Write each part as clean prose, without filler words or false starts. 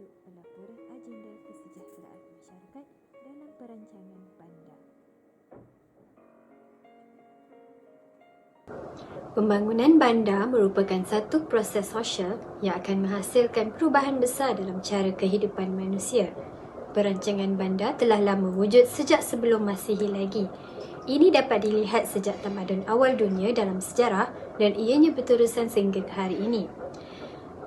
bertajuk Pelaporan Agenda Kesejahteraan Masyarakat dalam Perancangan Bandar. Pembangunan bandar merupakan satu proses sosial yang akan menghasilkan perubahan besar dalam cara kehidupan manusia. Perancangan bandar telah lama wujud sejak sebelum Masihi lagi. Ini dapat dilihat sejak tamadun awal dunia dalam sejarah dan ianya berterusan sehingga ke hari ini.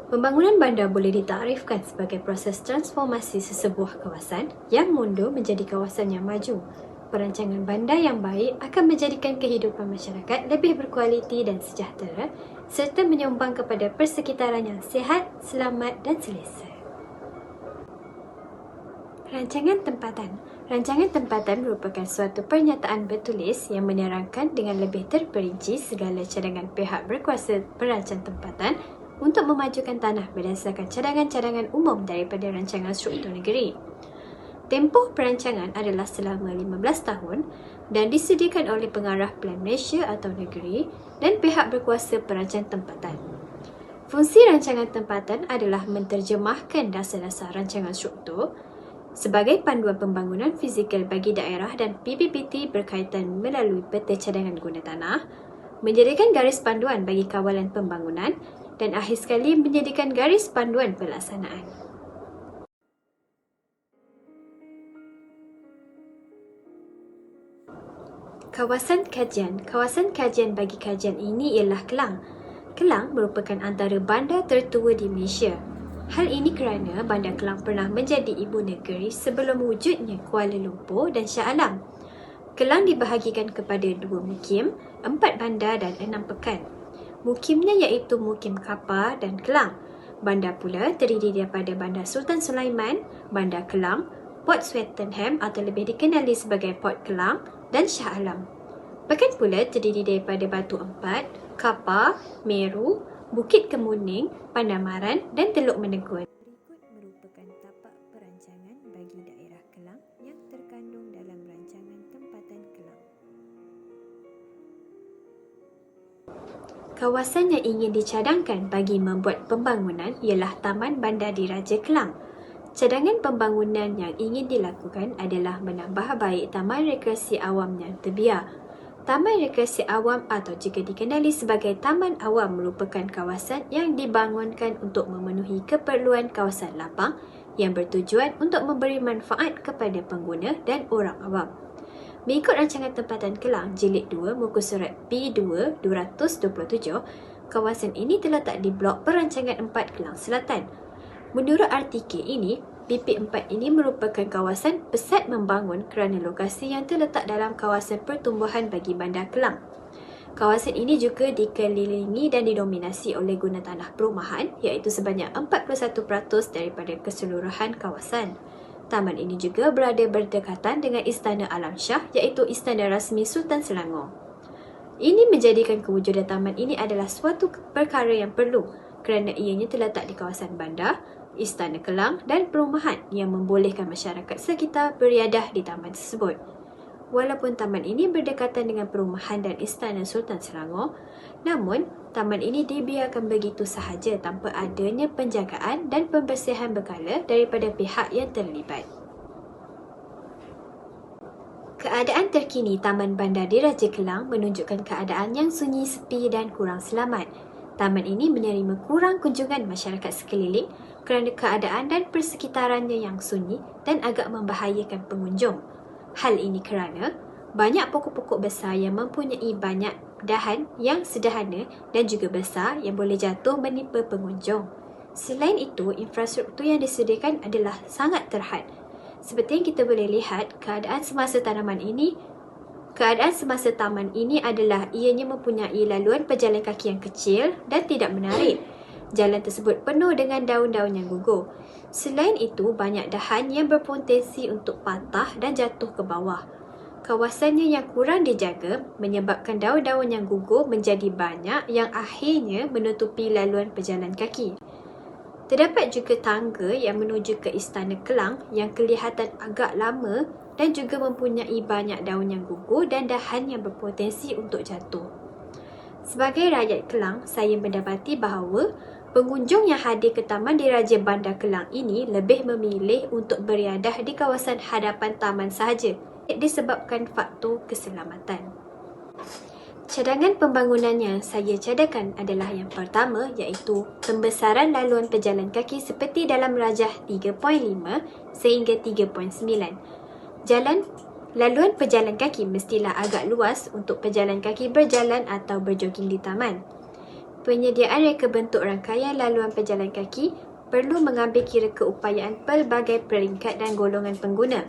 Pembangunan bandar boleh ditakrifkan sebagai proses transformasi sesebuah kawasan yang mundur menjadi kawasan yang maju. Perancangan bandar yang baik akan menjadikan kehidupan masyarakat lebih berkualiti dan sejahtera serta menyumbang kepada persekitaran yang sihat, selamat dan selesa. Rancangan tempatan. Rancangan tempatan merupakan suatu pernyataan bertulis yang menerangkan dengan lebih terperinci segala cadangan pihak berkuasa perancang tempatan untuk memajukan tanah berdasarkan cadangan-cadangan umum daripada rancangan struktur negeri. Tempoh perancangan adalah selama 15 tahun dan disediakan oleh pengarah Pelan Malaysia atau negeri dan pihak berkuasa perancang tempatan. Fungsi rancangan tempatan adalah menterjemahkan dasar-dasar rancangan struktur sebagai panduan pembangunan fizikal bagi daerah dan PPPT berkaitan melalui peta cadangan guna tanah, menjadikan garis panduan bagi kawalan pembangunan dan akhir sekali menjadikan garis panduan pelaksanaan. Kawasan kajian. Kawasan kajian bagi kajian ini ialah Kelang. Kelang merupakan antara bandar tertua di Malaysia. Hal ini kerana Bandar Kelang pernah menjadi ibu negeri sebelum wujudnya Kuala Lumpur dan Shah Alam. Kelang dibahagikan kepada 2 mukim, 4 bandar dan 6 pekan. Mukimnya iaitu Mukim Kapar dan Kelang. Bandar pula terdiri daripada Bandar Sultan Sulaiman, Bandar Kelang, Port Swettenham atau lebih dikenali sebagai Port Kelang dan Shah Alam. Pekan pula terdiri daripada Batu Empat, Kapar, Meru, Bukit Kemuning, Pandamaran dan Teluk Menegun. Berikut merupakan tapak perancangan bagi daerah Kelang yang terkandung dalam rancangan tempatan Kelang. Kawasan yang ingin dicadangkan bagi membuat pembangunan ialah Taman Bandar Diraja Kelang. Cadangan pembangunan yang ingin dilakukan adalah menambah baik Taman Rekreasi Awam yang terbiar. Taman Rekreasi Awam atau juga dikenali sebagai Taman Awam merupakan kawasan yang dibangunkan untuk memenuhi keperluan kawasan lapang yang bertujuan untuk memberi manfaat kepada pengguna dan orang awam. Mengikut rancangan tempatan Kelang Jilid 2 muka surat P2 227, kawasan ini terletak di Blok Perancangan 4 Kelang Selatan. Menurut artikel ini, BP4 ini merupakan kawasan pesat membangun kerana lokasi yang terletak dalam kawasan pertumbuhan bagi Bandar Kelang. Kawasan ini juga dikelilingi dan didominasi oleh guna tanah perumahan iaitu sebanyak 41% daripada keseluruhan kawasan. Taman ini juga berada berdekatan dengan Istana Alam Shah iaitu Istana Rasmi Sultan Selangor. Ini menjadikan kewujudan taman ini adalah suatu perkara yang perlu kerana ianya terletak di kawasan bandar, Istana Kelang dan perumahan yang membolehkan masyarakat sekitar beriadah di taman tersebut. Walaupun taman ini berdekatan dengan perumahan dan Istana Sultan Selangor, namun taman ini dibiarkan begitu sahaja tanpa adanya penjagaan dan pembersihan berkala daripada pihak yang terlibat. Keadaan terkini Taman Bandar Diraja Kelang menunjukkan keadaan yang sunyi, sepi dan kurang selamat. Taman ini menerima kurang kunjungan masyarakat sekeliling kerana keadaan dan persekitarannya yang sunyi dan agak membahayakan pengunjung. Hal ini kerana banyak pokok-pokok besar yang mempunyai banyak dahan yang sederhana dan juga besar yang boleh jatuh menimpa pengunjung. Selain itu, infrastruktur yang disediakan adalah sangat terhad. Seperti yang kita boleh lihat, keadaan semasa taman ini adalah ianya mempunyai laluan pejalan kaki yang kecil dan tidak menarik. Jalan tersebut penuh dengan daun-daun yang gugur. Selain itu, banyak dahan yang berpotensi untuk patah dan jatuh ke bawah. Kawasannya yang kurang dijaga menyebabkan daun-daun yang gugur menjadi banyak yang akhirnya menutupi laluan pejalan kaki. Terdapat juga tangga yang menuju ke Istana Kelang yang kelihatan agak lama dan juga mempunyai banyak daun yang gugur dan dahan yang berpotensi untuk jatuh. Sebagai rakyat Kelang, saya mendapati bahawa Pengunjung yang hadir ke Taman Diraja Bandar Kelang ini lebih memilih untuk beriadah di kawasan hadapan taman sahaja disebabkan faktor keselamatan. Cadangan pembangunan yang saya cadangkan adalah yang pertama iaitu pembesaran laluan pejalan kaki seperti dalam rajah 3.5 sehingga 3.9. Laluan pejalan kaki mestilah agak luas untuk pejalan kaki berjalan atau berjoging di taman. Penyediaan reka bentuk rangkaian laluan pejalan kaki perlu mengambil kira keupayaan pelbagai peringkat dan golongan pengguna.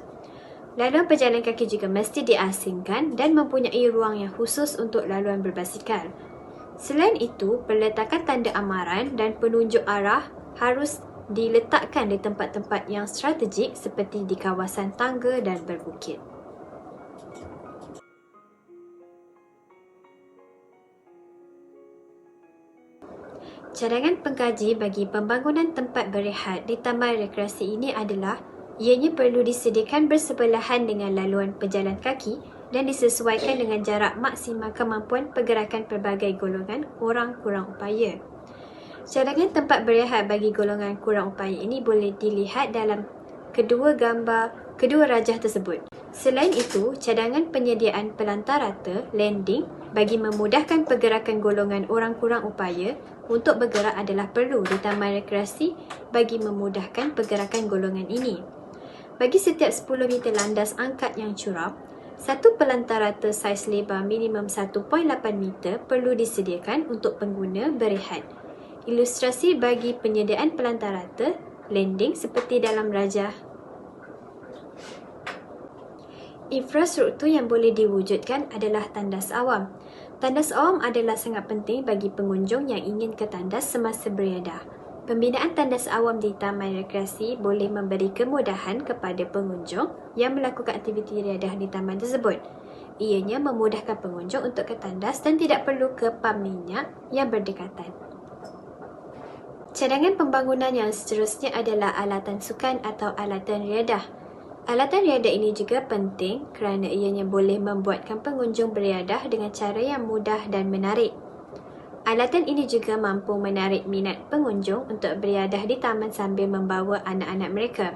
Laluan pejalan kaki juga mesti diasingkan dan mempunyai ruang yang khusus untuk laluan berbasikal. Selain itu, peletakan tanda amaran dan penunjuk arah harus diletakkan di tempat-tempat yang strategik seperti di kawasan tangga dan berbukit. Cadangan pengkaji bagi pembangunan tempat berehat di taman rekreasi ini adalah ianya perlu disediakan bersebelahan dengan laluan pejalan kaki dan disesuaikan dengan jarak maksimal kemampuan pergerakan pelbagai golongan orang kurang upaya. Cadangan tempat berehat bagi golongan kurang upaya ini boleh dilihat dalam kedua gambar kedua rajah tersebut. Selain itu, cadangan penyediaan pelantar rata, landing, bagi memudahkan pergerakan golongan orang kurang upaya untuk bergerak adalah perlu di taman rekreasi bagi memudahkan pergerakan golongan ini. Bagi setiap 10 meter landas angkat yang curam, satu pelantar rata saiz lebar minimum 1.8 meter perlu disediakan untuk pengguna berehat. Ilustrasi bagi penyediaan pelantar rata, landing seperti dalam rajah. Infrastruktur yang boleh diwujudkan adalah tandas awam. Tandas awam adalah sangat penting bagi pengunjung yang ingin ke tandas semasa beriadah. Pembinaan tandas awam di taman rekreasi boleh memberi kemudahan kepada pengunjung yang melakukan aktiviti riadah di taman tersebut. Ianya memudahkan pengunjung untuk ke tandas dan tidak perlu ke pam minyak yang berdekatan. Cadangan pembangunan yang seterusnya adalah alatan sukan atau alatan riadah. Alatan riadah ini juga penting kerana ianya boleh membuatkan pengunjung beriadah dengan cara yang mudah dan menarik. Alatan ini juga mampu menarik minat pengunjung untuk beriadah di taman sambil membawa anak-anak mereka.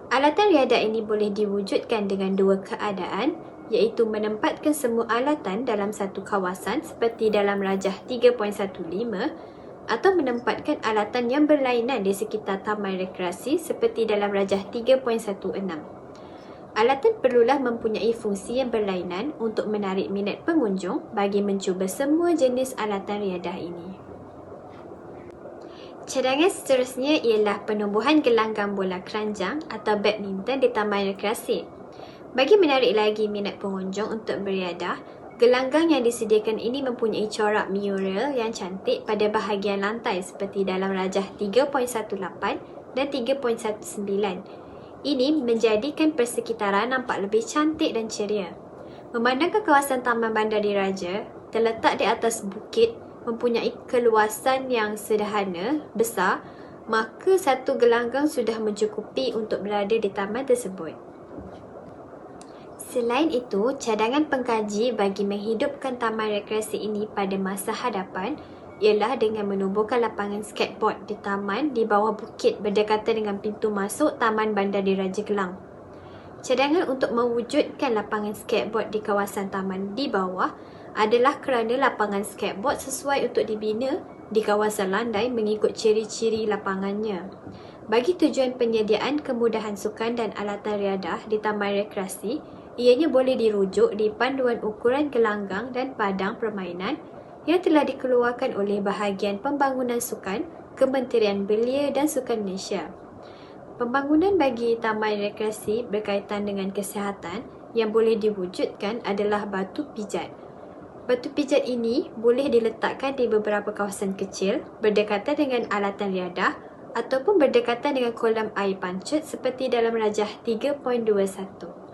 Alatan riadah ini boleh diwujudkan dengan dua keadaan, iaitu menempatkan semua alatan dalam satu kawasan seperti dalam rajah 3.15 atau menempatkan alatan yang berlainan di sekitar taman rekreasi seperti dalam rajah 3.16. Alatan perlulah mempunyai fungsi yang berlainan untuk menarik minat pengunjung bagi mencuba semua jenis alatan riadah ini. Cadangan seterusnya ialah penumbuhan gelanggang bola keranjang atau badminton di taman rekreasi. Bagi menarik lagi minat pengunjung untuk beriadah, gelanggang yang disediakan ini mempunyai corak mural yang cantik pada bahagian lantai seperti dalam rajah 3.18 dan 3.19. Ini menjadikan persekitaran nampak lebih cantik dan ceria. Memandangkan kawasan Taman Bandar Diraja terletak di atas bukit, mempunyai keluasan yang sederhana, besar, maka satu gelanggang sudah mencukupi untuk berada di taman tersebut. Selain itu, cadangan pengkaji bagi menghidupkan taman rekreasi ini pada masa hadapan ialah dengan menubuhkan lapangan skateboard di taman di bawah bukit berdekatan dengan pintu masuk Taman Bandar Diraja Kelang. Cadangan untuk mewujudkan lapangan skateboard di kawasan taman di bawah adalah kerana lapangan skateboard sesuai untuk dibina di kawasan landai mengikut ciri-ciri lapangannya. Bagi tujuan penyediaan kemudahan sukan dan alatan riadah di taman rekreasi, ianya boleh dirujuk di panduan ukuran gelanggang dan padang permainan yang telah dikeluarkan oleh Bahagian Pembangunan Sukan, Kementerian Belia dan Sukan Malaysia. Pembangunan bagi taman rekreasi berkaitan dengan kesihatan yang boleh diwujudkan adalah batu pijat. Batu pijat ini boleh diletakkan di beberapa kawasan kecil berdekatan dengan alatan riadah ataupun berdekatan dengan kolam air pancut seperti dalam rajah 3.21.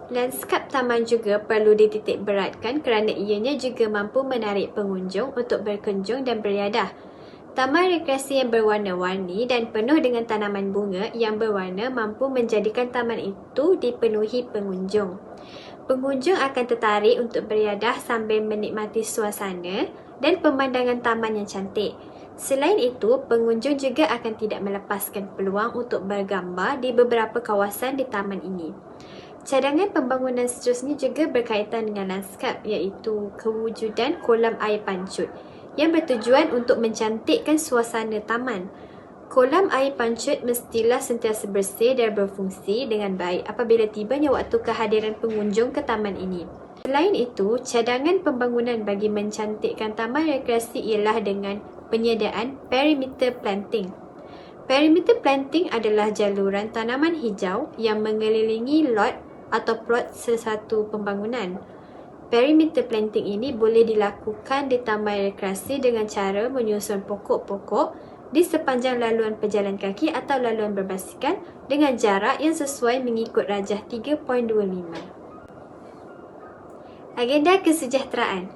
Landskap taman juga perlu dititik beratkan kerana ianya juga mampu menarik pengunjung untuk berkunjung dan beriadah. Taman rekreasi yang berwarna-warni dan penuh dengan tanaman bunga yang berwarna mampu menjadikan taman itu dipenuhi pengunjung. Pengunjung akan tertarik untuk beriadah sambil menikmati suasana dan pemandangan taman yang cantik. Selain itu, pengunjung juga akan tidak melepaskan peluang untuk bergambar di beberapa kawasan di taman ini. Cadangan pembangunan seterusnya juga berkaitan dengan lanskap, iaitu kewujudan kolam air pancut yang bertujuan untuk mencantikkan suasana taman. Kolam air pancut mestilah sentiasa bersih dan berfungsi dengan baik apabila tibanya waktu kehadiran pengunjung ke taman ini. Selain itu, cadangan pembangunan bagi mencantikkan taman rekreasi ialah dengan penyediaan perimeter planting. Perimeter planting adalah jaluran tanaman hijau yang mengelilingi lot atau plot sesuatu pembangunan. Perimeter planting ini boleh dilakukan di taman rekreasi dengan cara menyusun pokok-pokok di sepanjang laluan pejalan kaki atau laluan berbasikal dengan jarak yang sesuai mengikut rajah 3.25. Agenda kesejahteraan.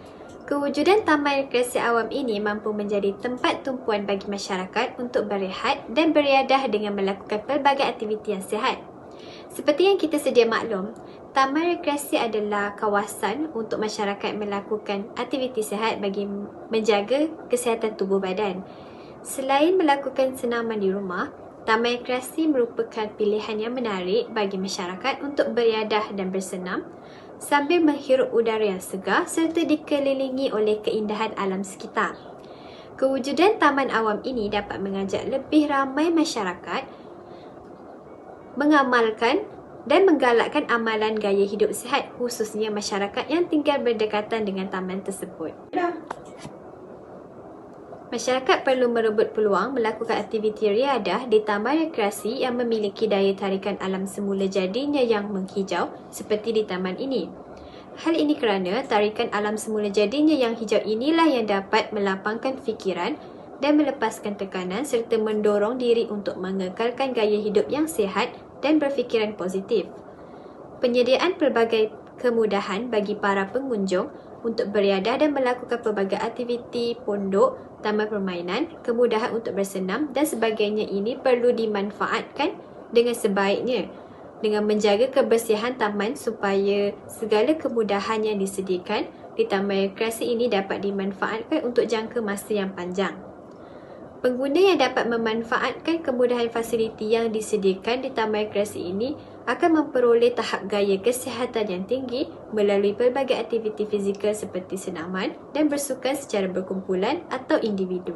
Kewujudan taman rekreasi awam ini mampu menjadi tempat tumpuan bagi masyarakat untuk berehat dan beriadah dengan melakukan pelbagai aktiviti yang sihat. Seperti yang kita sedia maklum, taman rekreasi adalah kawasan untuk masyarakat melakukan aktiviti sihat bagi menjaga kesihatan tubuh badan. Selain melakukan senaman di rumah, taman rekreasi merupakan pilihan yang menarik bagi masyarakat untuk beriadah dan bersenam sambil menghirup udara yang segar serta dikelilingi oleh keindahan alam sekitar. Kewujudan taman awam ini dapat mengajak lebih ramai masyarakat mengamalkan dan menggalakkan amalan gaya hidup sihat, khususnya masyarakat yang tinggal berdekatan dengan taman tersebut. Masyarakat perlu merebut peluang melakukan aktiviti riadah di taman rekreasi yang memiliki daya tarikan alam semula jadinya yang menghijau seperti di taman ini. Hal ini kerana tarikan alam semula jadinya yang hijau inilah yang dapat melapangkan fikiran dan melepaskan tekanan serta mendorong diri untuk mengekalkan gaya hidup yang sihat dan berfikiran positif. Penyediaan pelbagai kemudahan bagi para pengunjung untuk beriadah dan melakukan pelbagai aktiviti pondok, taman permainan, kemudahan untuk bersenam dan sebagainya ini perlu dimanfaatkan dengan sebaiknya dengan menjaga kebersihan taman supaya segala kemudahan yang disediakan di taman rekreasi ini dapat dimanfaatkan untuk jangka masa yang panjang. Pengguna yang dapat memanfaatkan kemudahan fasiliti yang disediakan di taman rekreasi ini akan memperoleh tahap gaya kesihatan yang tinggi melalui pelbagai aktiviti fizikal seperti senaman dan bersukan secara berkumpulan atau individu.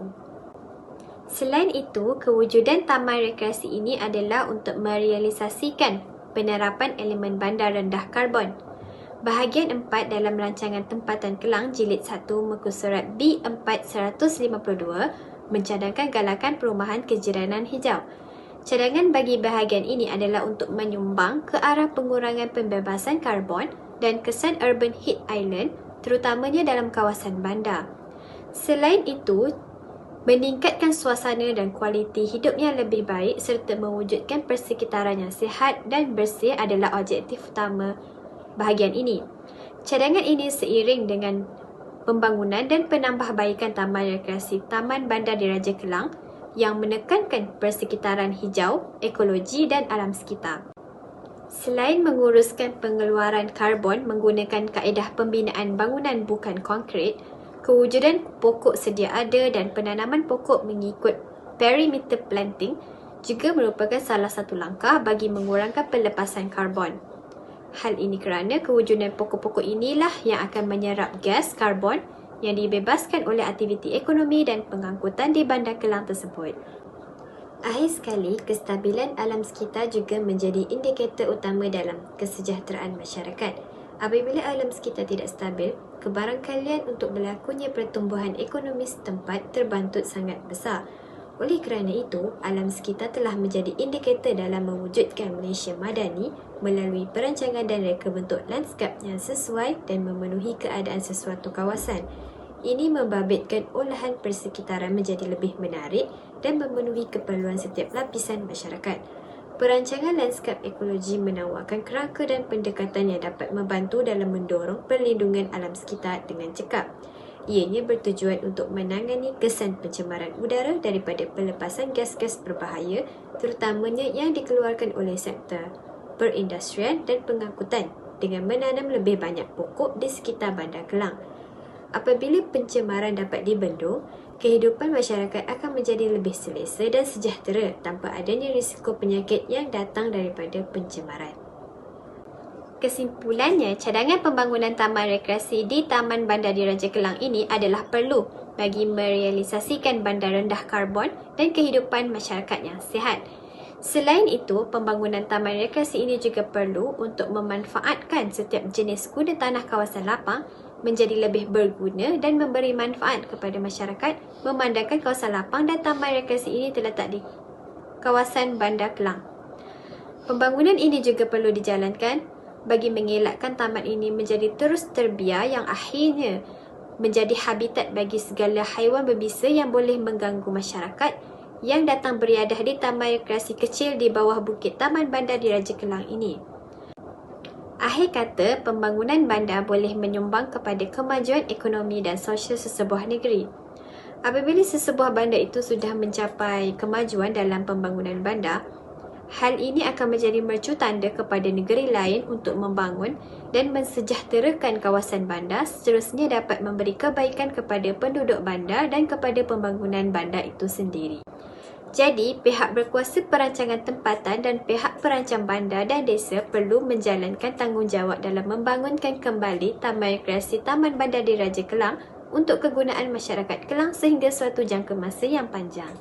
Selain itu, kewujudan taman rekreasi ini adalah untuk merealisasikan penerapan elemen bandar rendah karbon. Bahagian 4 dalam rancangan tempatan Kelang Jilid 1 muka surat B4-152 mencadangkan galakan perumahan kejiranan hijau. Cadangan bagi bahagian ini adalah untuk menyumbang ke arah pengurangan pembebasan karbon dan kesan urban heat island terutamanya dalam kawasan bandar. Selain itu, meningkatkan suasana dan kualiti hidup yang lebih baik serta mewujudkan persekitaran yang sihat dan bersih adalah objektif utama bahagian ini. Cadangan ini seiring dengan pembangunan dan penambahbaikan taman rekreasi Taman Bandar Diraja Kelang yang menekankan persekitaran hijau, ekologi dan alam sekitar. Selain menguruskan pengeluaran karbon menggunakan kaedah pembinaan bangunan bukan konkrit, kewujudan pokok sedia ada dan penanaman pokok mengikut perimeter planting juga merupakan salah satu langkah bagi mengurangkan pelepasan karbon. Hal ini kerana kewujudan pokok-pokok inilah yang akan menyerap gas karbon yang dibebaskan oleh aktiviti ekonomi dan pengangkutan di Bandar Kelang tersebut. Akhir sekali, kestabilan alam sekitar juga menjadi indikator utama dalam kesejahteraan masyarakat. Apabila alam sekitar tidak stabil, kebarangkalian untuk berlakunya pertumbuhan ekonomi setempat terbantut sangat besar. Oleh kerana itu, alam sekitar telah menjadi indikator dalam mewujudkan Malaysia Madani melalui perancangan dan reka bentuk lanskap yang sesuai dan memenuhi keadaan sesuatu kawasan. Ini membabitkan olahan persekitaran menjadi lebih menarik dan memenuhi keperluan setiap lapisan masyarakat. Perancangan lanskap ekologi menawarkan kerangka dan pendekatan yang dapat membantu dalam mendorong perlindungan alam sekitar dengan cekap. Ianya bertujuan untuk menangani kesan pencemaran udara daripada pelepasan gas-gas berbahaya terutamanya yang dikeluarkan oleh sektor perindustrian dan pengangkutan dengan menanam lebih banyak pokok di sekitar Bandar Kelang. Apabila pencemaran dapat dibendung, kehidupan masyarakat akan menjadi lebih selesa dan sejahtera tanpa adanya risiko penyakit yang datang daripada pencemaran. Kesimpulannya, cadangan pembangunan taman rekreasi di Taman Bandar Diraja Kelang ini adalah perlu bagi merealisasikan bandar rendah karbon dan kehidupan masyarakat yang sihat. Selain itu, pembangunan taman rekreasi ini juga perlu untuk memanfaatkan setiap jenis guna tanah kawasan lapang menjadi lebih berguna dan memberi manfaat kepada masyarakat, memandangkan kawasan lapang dan taman rekreasi ini terletak di kawasan Bandar Kelang. Pembangunan ini juga perlu dijalankan bagi mengelakkan taman ini menjadi terus terbiar yang akhirnya menjadi habitat bagi segala haiwan berbisa yang boleh mengganggu masyarakat yang datang beriadah di taman rekreasi kecil di bawah bukit Taman Bandar Diraja Kelang ini. Akhir kata, pembangunan bandar boleh menyumbang kepada kemajuan ekonomi dan sosial sesebuah negeri. Apabila sesebuah bandar itu sudah mencapai kemajuan dalam pembangunan bandar, hal ini akan menjadi mercu tanda kepada negeri lain untuk membangun dan mensejahterakan kawasan bandar, seterusnya dapat memberi kebaikan kepada penduduk bandar dan kepada pembangunan bandar itu sendiri. Jadi, pihak berkuasa perancangan tempatan dan pihak perancang bandar dan desa perlu menjalankan tanggungjawab dalam membangunkan kembali Taman Rekreasi Taman Bandar Diraja Kelang untuk kegunaan masyarakat Kelang sehingga suatu jangka masa yang panjang.